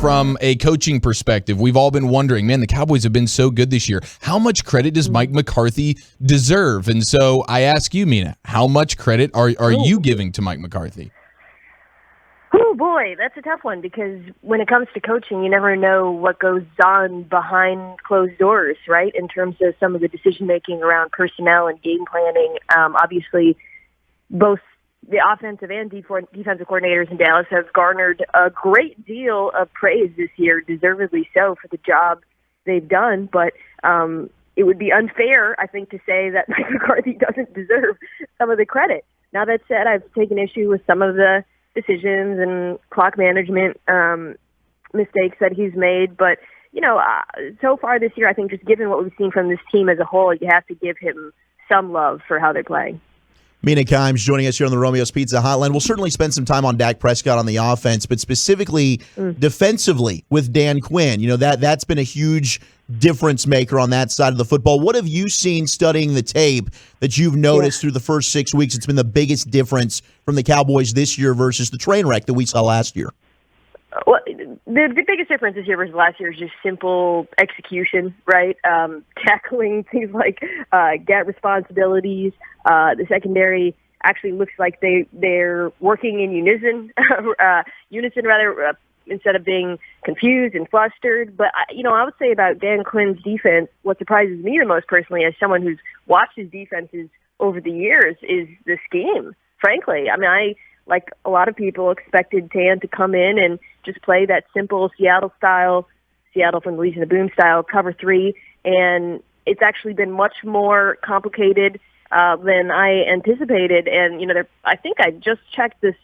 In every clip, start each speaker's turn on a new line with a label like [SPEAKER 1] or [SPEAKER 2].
[SPEAKER 1] from a coaching perspective, we've all been wondering, man, the Cowboys have been so good this year. How much credit does Mike McCarthy deserve? And so I ask you, Mina, how much credit are you giving to Mike McCarthy?
[SPEAKER 2] Oh, boy, that's a tough one because when it comes to coaching, you never know what goes on behind closed doors, right, in terms of some of the decision-making around personnel and game planning. Obviously, both the offensive and defensive coordinators in Dallas have garnered a great deal of praise this year, deservedly so, for the job they've done. But it would be unfair, I think, to say that Mike McCarthy doesn't deserve some of the credit. Now, that said, I've taken issue with some of the decisions and clock management mistakes that he's made. But, so far this year, I think just given what we've seen from this team as a whole, you have to give him some love for how they're playing.
[SPEAKER 3] Mina Kimes joining us here on the Romeo's Pizza Hotline. We'll certainly spend some time on Dak Prescott on the offense, but specifically defensively with Dan Quinn. That's been a huge difference maker on that side of the football. What have you seen studying the tape that you've noticed through the first 6 weeks? It's been the biggest difference from the Cowboys this year versus the train wreck that we saw last year.
[SPEAKER 2] Well, the biggest difference this year versus last year is just simple execution, right? Tackling things like get responsibilities. The secondary actually looks like they're working in unison, instead of being confused and flustered. But, I would say about Dan Quinn's defense, what surprises me the most personally as someone who's watched his defenses over the years is the scheme, frankly. I mean, I, like a lot of people, expected Dan to come in and just play that simple Seattle from the Legion of Boom style, cover three, and it's actually been much more complicated than I anticipated. And, I think I just checked this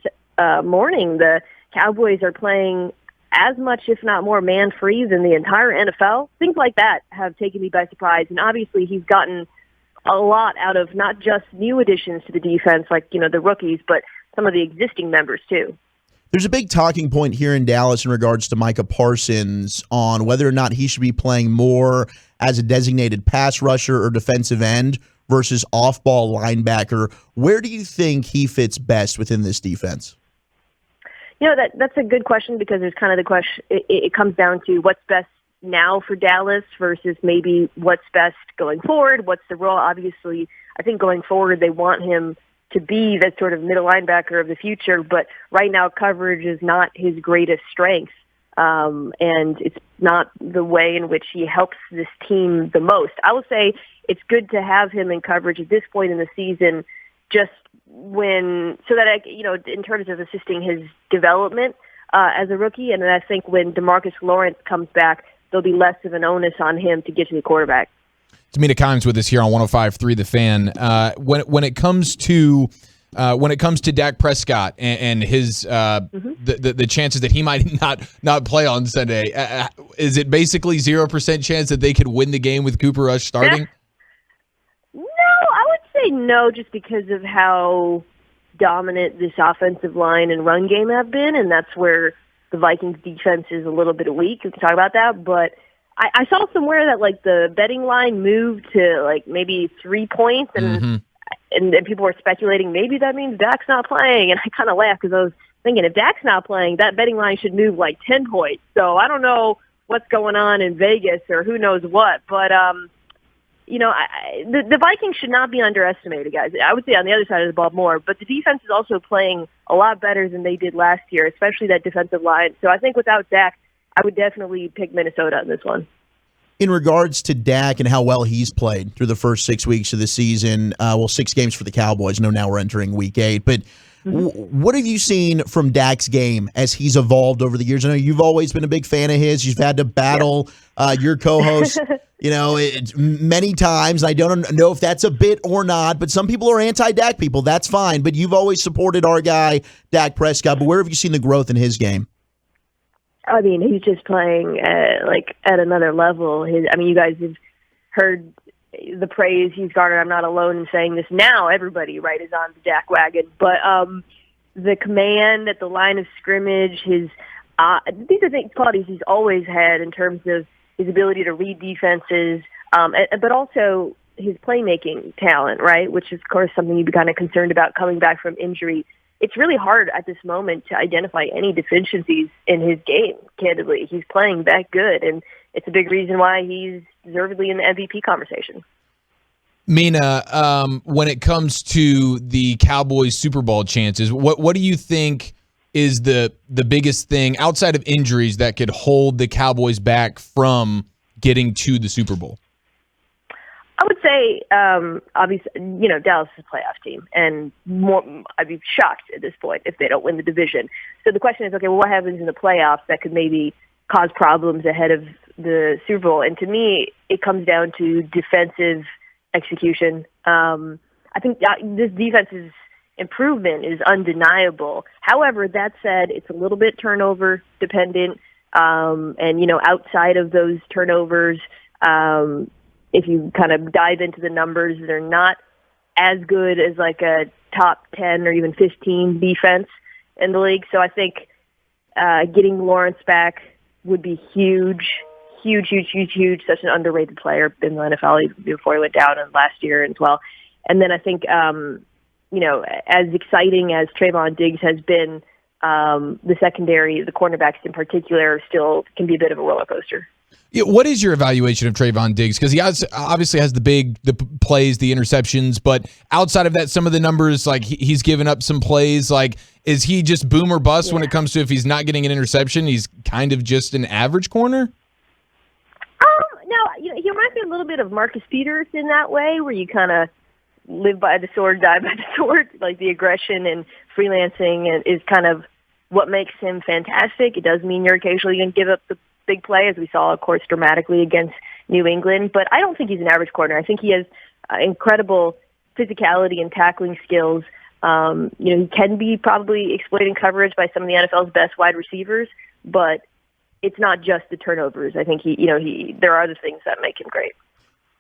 [SPEAKER 2] morning, the Cowboys are playing as much, if not more, man-free than the entire NFL. Things like that have taken me by surprise. And obviously he's gotten a lot out of not just new additions to the defense, like, the rookies, but some of the existing members too.
[SPEAKER 3] There's a big talking point here in Dallas in regards to Micah Parsons on whether or not he should be playing more as a designated pass rusher or defensive end versus off-ball linebacker. Where do you think he fits best within this defense?
[SPEAKER 2] That's a good question because there's kind of the question. It comes down to what's best now for Dallas versus maybe what's best going forward. What's the role? Obviously, I think going forward they want him to be that sort of middle linebacker of the future, but right now coverage is not his greatest strength, and it's not the way in which he helps this team the most. I will say it's good to have him in coverage at this point in the season, just so that in terms of assisting his development as a rookie, and then I think when DeMarcus Lawrence comes back, there'll be less of an onus on him to get to the quarterback.
[SPEAKER 1] It's Mina Kimes with us here on 105.3 The Fan. When it comes to Dak Prescott and his the chances that he might not play on Sunday, is it basically 0% chance that they could win the game with Cooper Rush starting?
[SPEAKER 2] No, I would say no, just because of how dominant this offensive line and run game have been, and that's where the Vikings defense is a little bit weak. We can talk about that, but I saw somewhere that the betting line moved to maybe 3 points, and people were speculating maybe that means Dak's not playing, and I kind of laughed because I was thinking if Dak's not playing, that betting line should move 10 points. So I don't know what's going on in Vegas or who knows what, but the Vikings should not be underestimated, guys. I would say on the other side of the ball more, but the defense is also playing a lot better than they did last year, especially that defensive line. So I think without Dak, I would definitely pick Minnesota on this one.
[SPEAKER 3] In regards to Dak and how well he's played through the first 6 weeks of the season, 6 games for the Cowboys. I know now we're entering week 8, but what have you seen from Dak's game as he's evolved over the years? I know you've always been a big fan of his. You've had to battle your co-host, many times. I don't know if that's a bit or not, but some people are anti-Dak people. That's fine, but you've always supported our guy, Dak Prescott. But where have you seen the growth in his game?
[SPEAKER 2] I mean, he's just playing at another level. You guys have heard the praise he's garnered. I'm not alone in saying this now. Everybody, right, is on the Dak wagon. But the command at the line of scrimmage, these are qualities he's always had in terms of his ability to read defenses, but also his playmaking talent, right, which is, of course, something you'd be kind of concerned about coming back from injury. it's really hard at this moment to identify any deficiencies in his game, candidly. He's playing that good, and it's a big reason why he's deservedly in the MVP conversation.
[SPEAKER 1] Mina, when it comes to the Cowboys Super Bowl chances, what do you think is the biggest thing outside of injuries that could hold the Cowboys back from getting to the Super Bowl?
[SPEAKER 2] I would say, obviously, Dallas is a playoff team, and I'd be shocked at this point if they don't win the division. So the question is, okay, well, what happens in the playoffs that could maybe cause problems ahead of the Super Bowl? And to me, it comes down to defensive execution. I think this defense's improvement is undeniable. However, that said, it's a little bit turnover dependent. And, outside of those turnovers, if you kind of dive into the numbers, they're not as good as like a top 10 or even 15 defense in the league. So I think getting Lawrence back would be huge. Such an underrated player in the NFL before he went down last year as well. And then I think, as exciting as Trayvon Diggs has been, the secondary, the cornerbacks in particular, still can be a bit of a roller coaster.
[SPEAKER 1] Yeah, what is your evaluation of Trayvon Diggs? Because he obviously has the plays, the interceptions, but outside of that, some of the numbers, like he's given up some plays. Like, is he just boom or bust when it comes to if he's not getting an interception, he's kind of just an average corner?
[SPEAKER 2] No, he reminds me a little bit of Marcus Peters in that way, where you kind of live by the sword, die by the sword. Like the aggression and freelancing is kind of what makes him fantastic. It does mean you're occasionally going to give up the big play, as we saw, of course, dramatically against New England. But I don't think he's an average corner. I think he has incredible physicality and tackling skills. He can be probably exploiting coverage by some of the NFL's best wide receivers, but it's not just the turnovers. I think there are other things that make him great.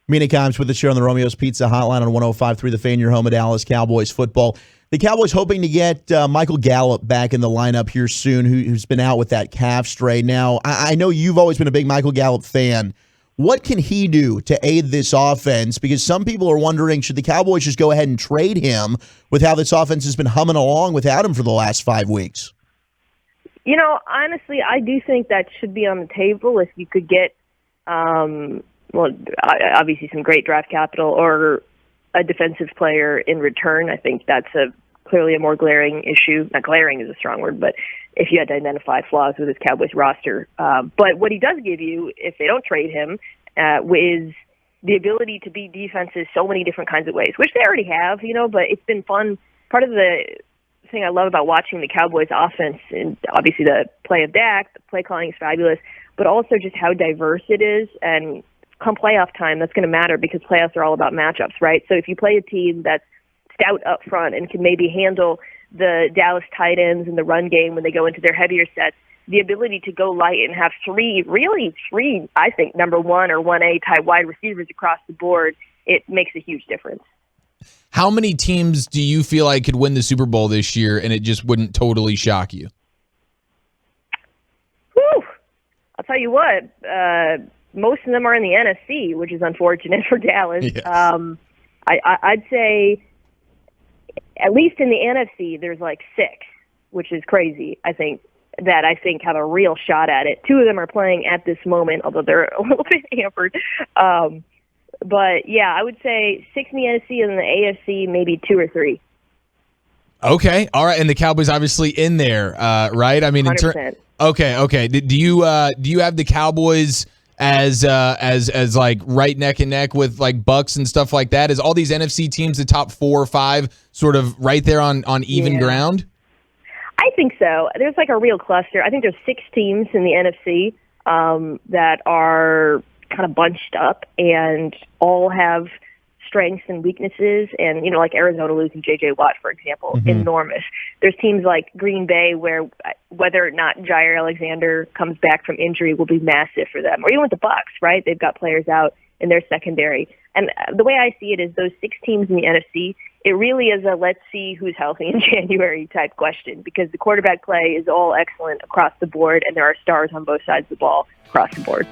[SPEAKER 3] Mina Kimes with us here on the Romeo's Pizza Hotline on 105.3 The Fan, your home of Dallas Cowboys football. The Cowboys hoping to get Michael Gallup back in the lineup here soon, who's been out with that calf strain. Now, I know you've always been a big Michael Gallup fan. What can he do to aid this offense? Because some people are wondering, should the Cowboys just go ahead and trade him with how this offense has been humming along without him for the last 5 weeks?
[SPEAKER 2] Honestly, I do think that should be on the table if you could get, obviously some great draft capital or a defensive player in return. I think that's clearly a more glaring issue. Not glaring is a strong word, but if you had to identify flaws with his Cowboys roster. But what he does give you, if they don't trade him, is the ability to beat defenses so many different kinds of ways, which they already have, but it's been fun. Part of the thing I love about watching the Cowboys offense, and obviously the play of Dak, the play calling is fabulous, but also just how diverse it is. And come playoff time, that's going to matter because playoffs are all about matchups, right? So if you play a team that's stout up front and can maybe handle the Dallas tight ends in the run game when they go into their heavier sets, the ability to go light and have three, I think, number 1 or 1A type wide receivers across the board, it makes a huge difference.
[SPEAKER 1] How many teams do you feel like could win the Super Bowl this year and it just wouldn't totally shock you?
[SPEAKER 2] Whew. I'll tell you what, most of them are in the NFC, which is unfortunate for Dallas.
[SPEAKER 1] Yes.
[SPEAKER 2] I'd say at least in the NFC, there's like 6, which is crazy. I think have a real shot at it. 2 of them are playing at this moment, although they're a little bit hampered. But yeah, I would say 6 in the NFC and in the AFC, maybe 2 or 3.
[SPEAKER 1] Okay, all right, and the Cowboys obviously in there, right? I mean,
[SPEAKER 2] 100%.
[SPEAKER 1] Okay. Do you have the Cowboys as like right neck and neck with like Bucks and stuff like that? Is all these NFC teams the top 4 or 5 sort of right there on even ground?
[SPEAKER 2] I think so. There's like a real cluster. I think there's 6 teams in the NFC that are kind of bunched up and all have strengths and weaknesses. And, like Arizona losing J.J. Watt, for example, enormous. There's teams like Green Bay where whether or not Jair Alexander comes back from injury will be massive for them. Or even with the Bucks, right? They've got players out in their secondary. And the way I see it is those 6 teams in the NFC, it really is a let's see who's healthy in January type question because the quarterback play is all excellent across the board and there are stars on both sides of the ball across the board.